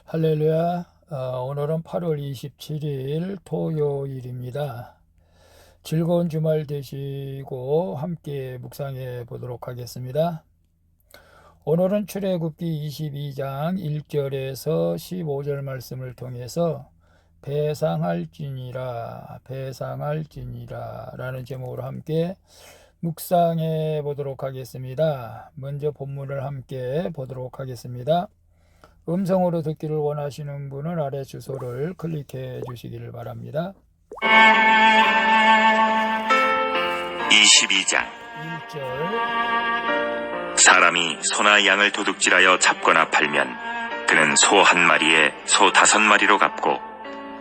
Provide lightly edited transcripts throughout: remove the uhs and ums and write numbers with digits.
할렐루야. 오늘은 8월 27일 토요일입니다. 즐거운 주말 되시고 함께 묵상해 보도록 하겠습니다. 오늘은 출애굽기 22장 1절에서 15절 말씀을 통해서 배상할지니라 라는 제목으로 함께 묵상해 보도록 하겠습니다. 먼저 본문을 함께 보도록 하겠습니다. 음성으로 듣기를 원하시는 분은 아래 주소를 클릭해 주시기를 바랍니다. 22장 1절 사람이 소나 양을 도둑질하여 잡거나 팔면 그는 소 한 마리에 소 5마리로 갚고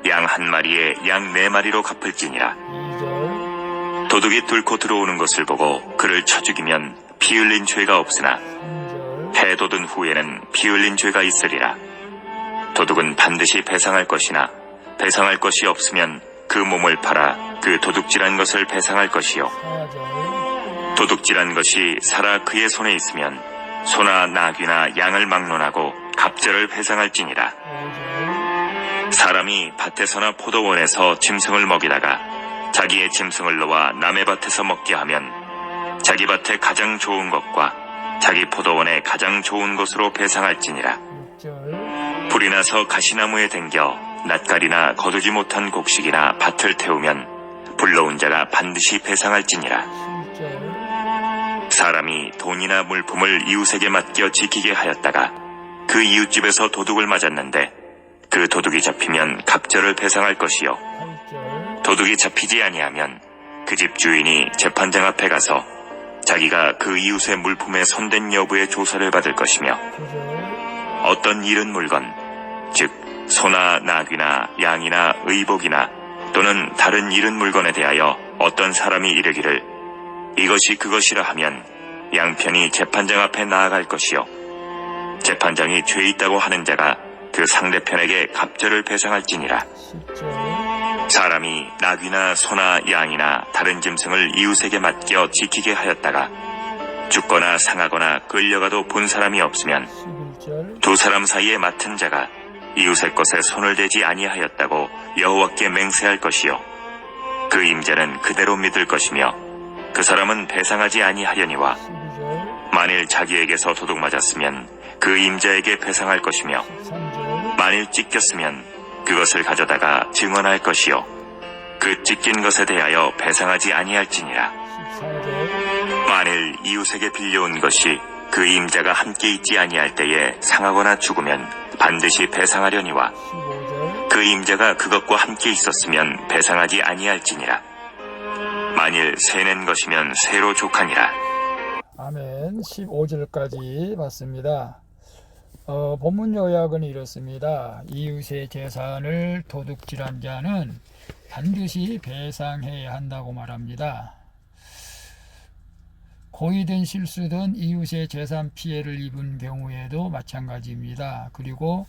양 한 마리에 양 4마리로 갚을지니라. 2절 도둑이 뚫고 들어오는 것을 보고 그를 쳐 죽이면 피 흘린 죄가 없으나 3절 해 돋은 후에는 피 흘린 죄가 있으리라. 도둑은 반드시 배상할 것이나 배상할 것이 없으면 그 몸을 팔아 그 도둑질한 것을 배상할 것이요 4절 도둑질한 것이 살아 그의 손에 있으면 소나 나귀나 양을 막론하고 갑절을 배상할지니라. 5절 사람이 밭에서나 포도원에서 짐승을 먹이다가 자기의 짐승을 놓아 남의 밭에서 먹게 하면 자기 밭에 가장 좋은 것과 자기 포도원에 가장 좋은 것으로 배상할지니라. 6절 불이 나서 가시나무에 댕겨 낯가리나 거두지 못한 곡식이나 밭을 태우면 불러온 자가 반드시 배상할지니라. 7절 사람이 돈이나 물품을 이웃에게 맡겨 지키게 하였다가 그 이웃집에서 도둑을 맞았는데 그 도둑이 잡히면 갑절을 배상할 것이요 8절 도둑이 잡히지 아니하면 그 집 주인이 재판장 앞에 가서 자기가 그 이웃의 물품에 손댄 여부의 조사를 받을 것이며 9절 어떤 잃은 물건 즉 소나 나귀나 양이나 의복이나 또는 다른 잃은 물건에 대하여 어떤 사람이 이르기를 이것이 그것이라 하면 양편이 재판장 앞에 나아갈 것이요 재판장이 죄 있다고 하는 자가 그 상대편에게 갑절을 배상할지니라. 10절 사람이 나귀나 소나 양이나 다른 짐승을 이웃에게 맡겨 지키게 하였다가 죽거나 상하거나 끌려가도 본 사람이 없으면 11절 두 사람 사이에 맡은 자가 이웃의 것에 손을 대지 아니하였다고 여호와께 맹세할 것이요 그 임자는 그대로 믿을 것이며 그 사람은 배상하지 아니하려니와 12절 만일 자기에게서 도둑 맞았으면 그 임자에게 배상할 것이며 13절 만일 찢겼으면 그것을 가져다가 증언할 것이요 그 찢긴 것에 대하여 배상하지 아니할지니라. 14절 만일 이웃에게 빌려온 것이 그 임자가 함께 있지 아니할 때에 상하거나 죽으면 반드시 배상하려니와 15절 그 임자가 그것과 함께 있었으면 배상하지 아니할지니라. 만일 새낸 것이면 새로 족하니라. 아멘. 15절까지 봤습니다. 본문 요약은 이렇습니다. 이웃의 재산을 도둑질한 자는 반드시 배상해야 한다고 말합니다. 고의든 실수든 이웃의 재산 피해를 입은 경우에도 마찬가지입니다. 그리고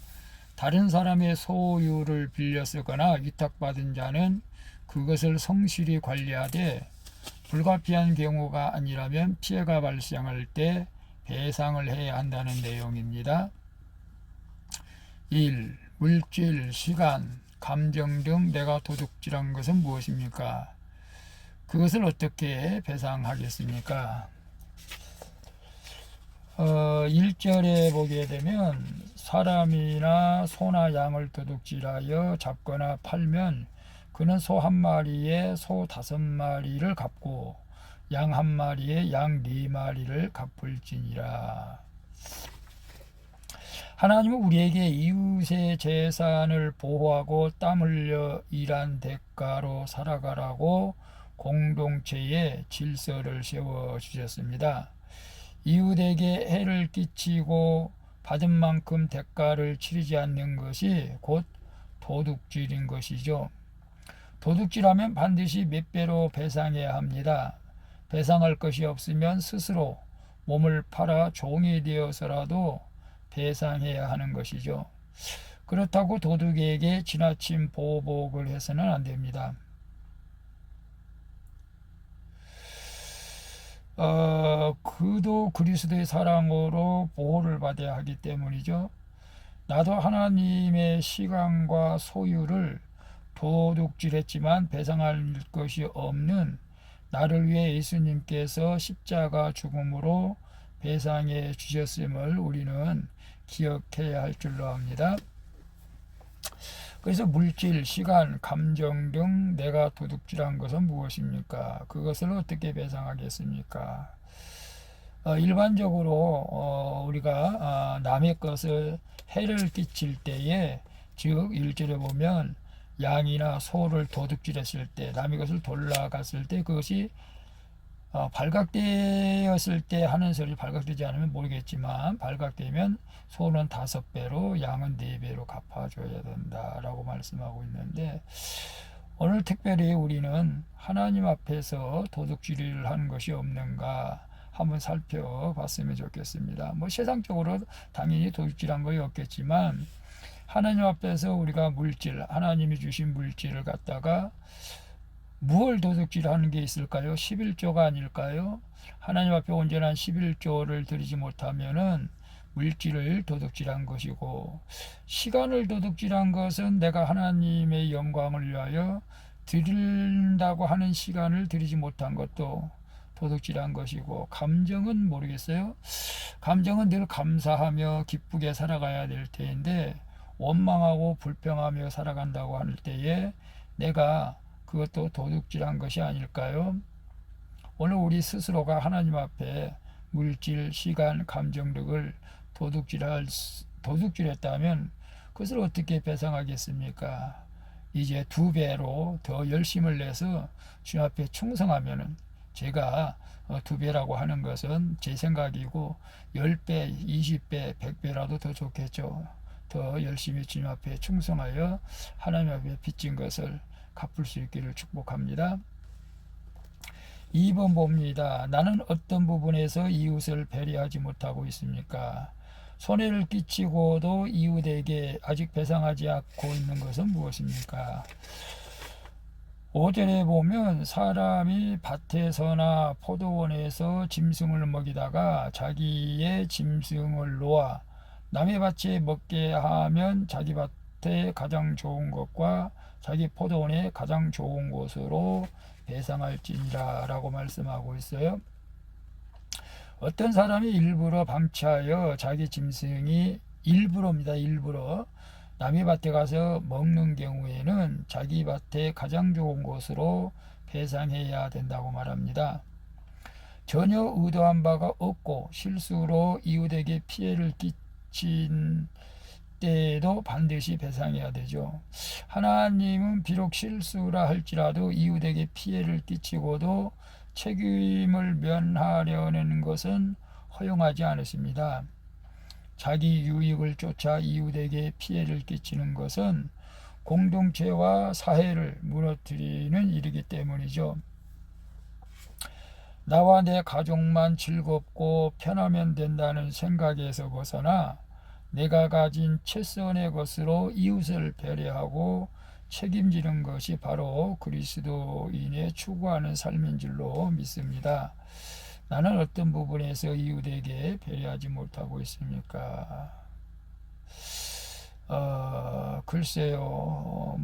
다른 사람의 소유를 빌려 쓰거나 위탁받은 자는 그것을 성실히 관리하되 불가피한 경우가 아니라면 피해가 발생할 때 배상을 해야 한다는 내용입니다. 1. 물질, 시간, 감정 등 내가 도둑질한 것은 무엇입니까? 그것을 어떻게 배상하겠습니까? 1절에 보게 되면 사람이나 소나 양을 도둑질하여 잡거나 팔면 그는 소 한 마리에 소 5마리를 갚고 양 한 마리에 양 4마리를 갚을지니라. 하나님은 우리에게 이웃의 재산을 보호하고 땀 흘려 일한 대가로 살아가라고 공동체의 질서를 세워주셨습니다. 이웃에게 해를 끼치고 받은 만큼 대가를 치르지 않는 것이 곧 도둑질인 것이죠. 도둑질하면 반드시 몇 배로 배상해야 합니다. 배상할 것이 없으면 스스로 몸을 팔아 종이 되어서라도 배상해야 하는 것이죠. 그렇다고 도둑에게 지나친 보복을 해서는 안 됩니다. 그도 그리스도의 사랑으로 보호를 받아야 하기 때문이죠. 나도 하나님의 시간과 소유를 도둑질했지만 배상할 것이 없는 나를 위해 예수님께서 십자가 죽음으로 배상해 주셨음을 우리는 기억해야 할 줄로 압니다. 그래서 물질, 시간, 감정 등 내가 도둑질한 것은 무엇입니까? 그것을 어떻게 배상하겠습니까? 일반적으로 우리가 남의 것을 해를 끼칠 때에, 즉 1절에 보면 양이나 소를 도둑질했을 때, 남의 것을 돌아갔을 때, 그것이 발각되었을 때 하는 소리, 발각되지 않으면 모르겠지만 발각되면 소는 5배로 양은 4배로 갚아줘야 된다라고 말씀하고 있는데, 오늘 특별히 우리는 하나님 앞에서 도둑질을 하는 것이 없는가 한번 살펴봤으면 좋겠습니다. 뭐 세상적으로 당연히 도둑질한 것이 없겠지만 하나님 앞에서 우리가 물질, 하나님이 주신 물질을 갖다가 무엇을 도둑질하는 게 있을까요? 11조가 아닐까요? 하나님 앞에 온전한 11조를 드리지 못하면은 물질을 도둑질한 것이고, 시간을 도둑질한 것은 내가 하나님의 영광을 위하여 드린다고 하는 시간을 드리지 못한 것도 도둑질한 것이고, 감정은 모르겠어요. 감정은 늘 감사하며 기쁘게 살아가야 될 텐데 원망하고 불평하며 살아간다고 할 때에 내가 그것도 도둑질한 것이 아닐까요? 오늘 우리 스스로가 하나님 앞에 물질, 시간, 감정 등을 도둑질했다면 그것을 어떻게 배상하겠습니까? 이제 2배로 더 열심을 내서 주님 앞에 충성하면은, 제가 2배라고 하는 것은 제 생각이고 10배, 20배, 100배라도 더 좋겠죠. 더 열심히 주님 앞에 충성하여 하나님 앞에 빚진 것을 갚을 수 있기를 축복합니다. 2번 봅니다. 나는 어떤 부분에서 이웃을 배려하지 못하고 있습니까? 손해를 끼치고도 이웃에게 아직 배상하지 않고 있는 것은 무엇입니까? 5절에 보면 사람이 밭에서나 포도원에서 짐승을 먹이다가 자기의 짐승을 놓아 남의 밭에 먹게 하면 자기 밭에 가장 좋은 것과 자기 포도원에 가장 좋은 곳으로 배상할지니라 라고 말씀하고 있어요. 어떤 사람이 일부러 방치하여 자기 짐승이 일부러입니다. 일부러 남의 밭에 가서 먹는 경우에는 자기 밭에 가장 좋은 곳으로 배상해야 된다고 말합니다. 전혀 의도한 바가 없고 실수로 이웃에게 피해를 끼친 때에도 반드시 배상해야 되죠. 하나님은 비록 실수라 할지라도 이웃에게 피해를 끼치고도 책임을 면하려는 것은 허용하지 않으십니다. 자기 유익을 쫓아 이웃에게 피해를 끼치는 것은 공동체와 사회를 무너뜨리는 일이기 때문이죠. 나와 내 가족만 즐겁고 편하면 된다는 생각에서 벗어나 내가 가진 최선의 것으로 이웃을 배려하고 책임지는 것이 바로 그리스도인의 추구하는 삶인 줄로 믿습니다. 나는 어떤 부분에서 이웃에게 배려하지 못하고 있습니까? 글쎄요,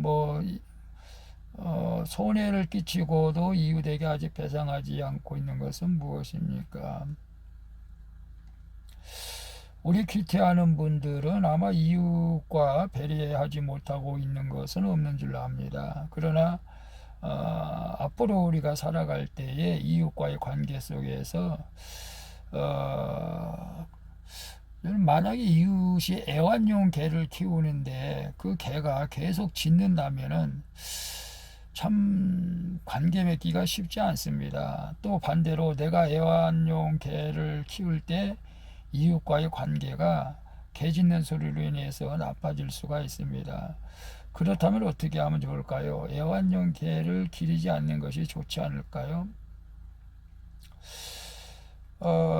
손해를 끼치고도 이웃에게 아직 배상하지 않고 있는 것은 무엇입니까? 우리 큐티하는 분들은 아마 이웃과 배려하지 못하고 있는 것은 없는 줄로 압니다. 그러나 앞으로 우리가 살아갈 때에 이웃과의 관계 속에서 만약에 이웃이 애완용 개를 키우는데 그 개가 계속 짖는다면은 참 관계 맺기가 쉽지 않습니다. 또 반대로 내가 애완용 개를 키울 때 이웃과의 관계가 개 짖는 소리로 인해서 나빠질 수가 있습니다. 그렇다면 어떻게 하면 좋을까요? 애완용 개를 기르지 않는 것이 좋지 않을까요?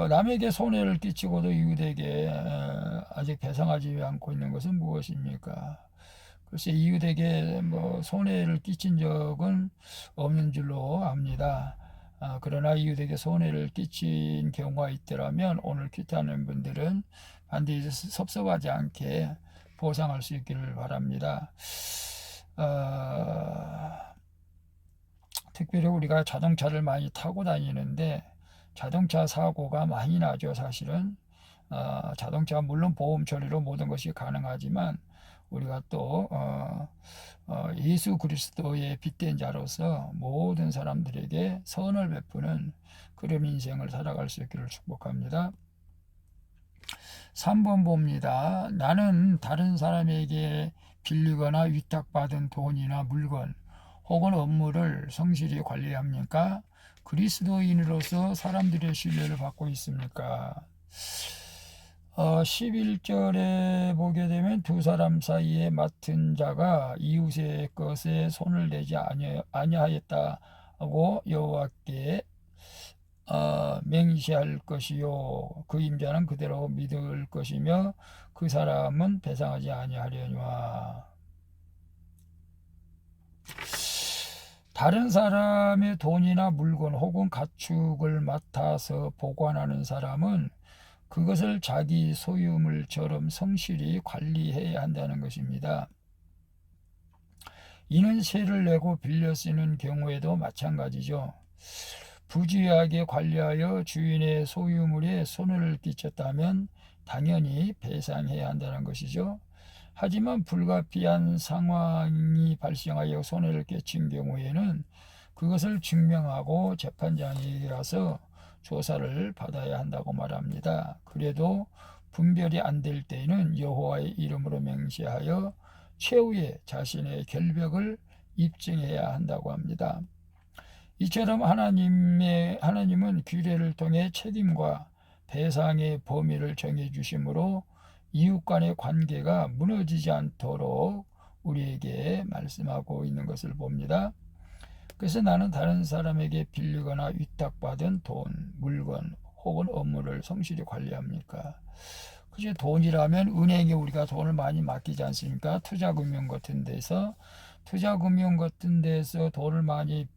남에게 손해를 끼치고도 이웃에게 아직 배상하지 않고 있는 것은 무엇입니까? 글쎄, 이웃에게 손해를 끼친 적은 없는 줄로 압니다. 그러나 이웃에게 손해를 끼친 경우가 있더라면 오늘 큐티하는 분들은 반드시 섭섭하지 않게 보상할 수 있기를 바랍니다. 특별히 우리가 자동차를 많이 타고 다니는데 자동차 사고가 많이 나죠. 사실은 자동차 물론 보험 처리로 모든 것이 가능하지만 우리가 또 예수 그리스도의 빛된 자로서 모든 사람들에게 선을 베푸는 그런 인생을 살아갈 수 있기를 축복합니다. 3번 봅니다. 나는 다른 사람에게 빌리거나 위탁받은 돈이나 물건 혹은 업무를 성실히 관리합니까? 그리스도인으로서 사람들의 신뢰를 받고 있습니까? 11절에 보게 되면 두 사람 사이에 맡은 자가 이웃의 것에 손을 대지 아니하였다고 여호와께 맹시할 것이요 그 임자는 그대로 믿을 것이며 그 사람은 배상하지 아니하려니와. 다른 사람의 돈이나 물건 혹은 가축을 맡아서 보관하는 사람은 그것을 자기 소유물처럼 성실히 관리해야 한다는 것입니다. 이는 세를 내고 빌려 쓰는 경우에도 마찬가지죠. 부주의하게 관리하여 주인의 소유물에 손해를 끼쳤다면 당연히 배상해야 한다는 것이죠. 하지만 불가피한 상황이 발생하여 손해를 끼친 경우에는 그것을 증명하고 재판장에게 가서 조사를 받아야 한다고 말합니다. 그래도 분별이 안 될 때에는 여호와의 이름으로 맹세하여 최후의 자신의 결백을 입증해야 한다고 합니다. 이처럼 하나님은 규례를 통해 책임과 배상의 범위를 정해주심으로 이웃 간의 관계가 무너지지 않도록 우리에게 말씀하고 있는 것을 봅니다. 그래서 나는 다른 사람에게 빌리거나 위탁받은 돈, 물건 혹은 업무를 성실히 관리합니까? 그죠? 돈이라면 은행에 우리가 돈을 많이 맡기지 않습니까? 투자금융 같은 데서 돈을 많이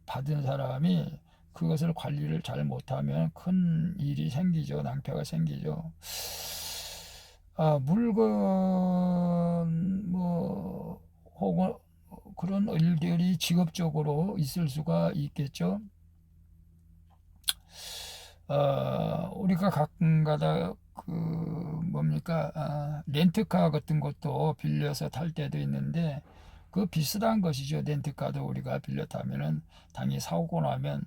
받은 사람이 그것을 관리를 잘 못하면 큰 일이 생기죠. 낭패가 생기죠. 물건 혹은 그런 일들이 직업적으로 있을 수가 있겠죠. 우리가 가끔가다 렌트카 같은 것도 빌려서 탈 때도 있는데 그 비슷한 것이죠. 렌트카도 우리가 빌려 타면은 당연히 사고 나면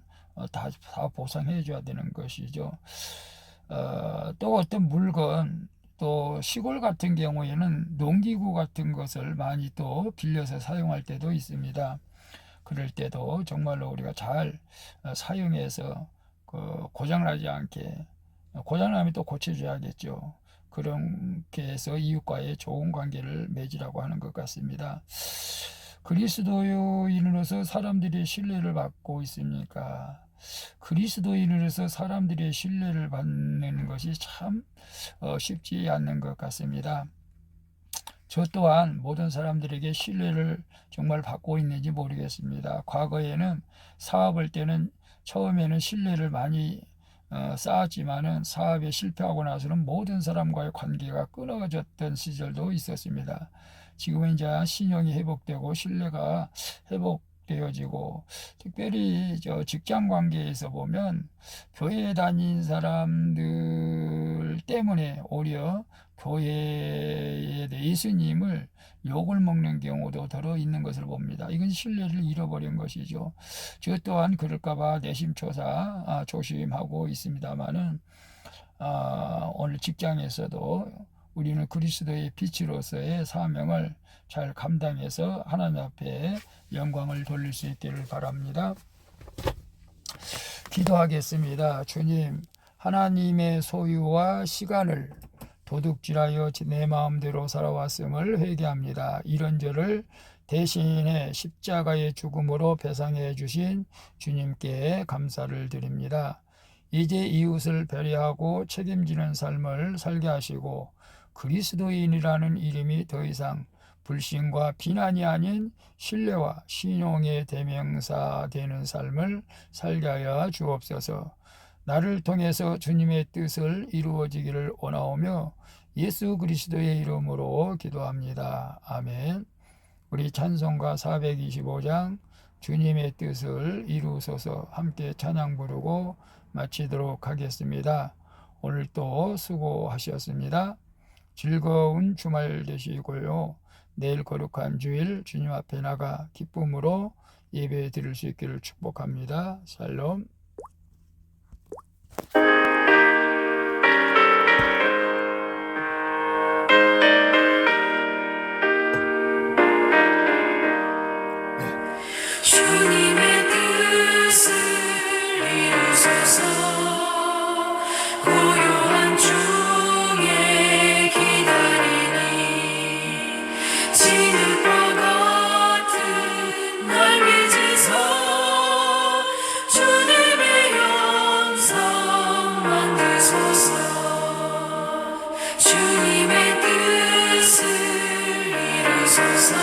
다 보상해 줘야 되는 것이죠. 또 어떤 물건, 또 시골 같은 경우에는 농기구 같은 것을 많이 또 빌려서 사용할 때도 있습니다. 그럴 때도 정말로 우리가 잘 사용해서 고장나지 않게, 고장나면 또 고쳐줘야겠죠. 그렇게 해서 이웃과의 좋은 관계를 맺으라고 하는 것 같습니다. 그리스도인으로서 사람들의 신뢰를 받고 있습니까? 그리스도인으로서 사람들의 신뢰를 받는 것이 참 쉽지 않는 것 같습니다. 저 또한 모든 사람들에게 신뢰를 정말 받고 있는지 모르겠습니다. 과거에는 사업할 때는 처음에는 신뢰를 많이 쌓았지만은 사업에 실패하고 나서는 모든 사람과의 관계가 끊어졌던 시절도 있었습니다. 지금은 이제 신용이 회복되고 신뢰가 회복되어지고, 특별히 직장 관계에서 보면 교회에 다닌 사람들 때문에 오히려 교회에 예수님을 욕을 먹는 경우도 더러 있는 것을 봅니다. 이건 신뢰를 잃어버린 것이죠. 저 또한 그럴까봐 내심초사 조심하고 있습니다만은 오늘 직장에서도 우리는 그리스도의 빛으로서의 사명을 잘 감당해서 하나님 앞에 영광을 돌릴 수 있기를 바랍니다. 기도하겠습니다. 주님, 하나님의 소유와 시간을 도둑질하여 내 마음대로 살아왔음을 회개합니다. 이런 저를 대신에 십자가의 죽음으로 배상해 주신 주님께 감사를 드립니다. 이제 이웃을 배려하고 책임지는 삶을 살게 하시고 그리스도인이라는 이름이 더 이상 불신과 비난이 아닌 신뢰와 신용의 대명사 되는 삶을 살게 하여 주옵소서. 나를 통해서 주님의 뜻을 이루어지기를 원하오며 예수 그리스도의 이름으로 기도합니다. 아멘. 우리 찬송가 425장 주님의 뜻을 이루소서 함께 찬양 부르고 마치도록 하겠습니다. 오늘도 수고하셨습니다. 즐거운 주말 되시고요. 내일 거룩한 주일 주님 앞에 나가 기쁨으로 예배 드릴 수 있기를 축복합니다. 샬롬. 주님의 뜻을 이루소서. 고요한 중에 기다리니 진흙과 같은 날 빚으서 주님의 영상 만드소서. 주님의 뜻을 이루소서.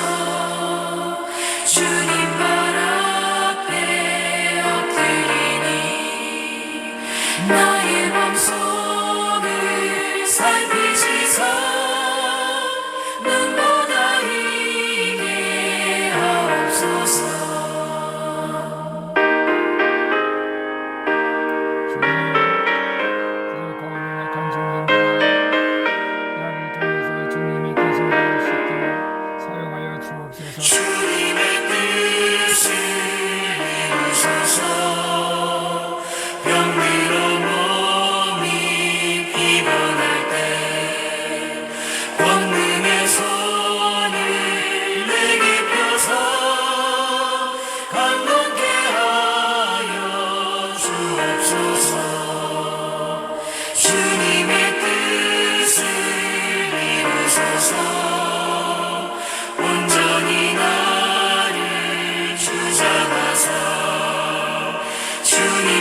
주님 발 앞에 엎드리니 나의 맘속을 살피시사 눈보다 이게 하옵소서. 주님, 거룩한 주님입니다. 나를 통해서 주님의 뜻을 이룰 수 있게 사용하여 주옵소서. 주님의 뜻을 이루소서. 병들어 몸이 피곤할 때 권능의 손을 내게 펴서 강건케 하여 주옵소서. 주님의 뜻을 이루소서. 온전히 나를 주장하사 주님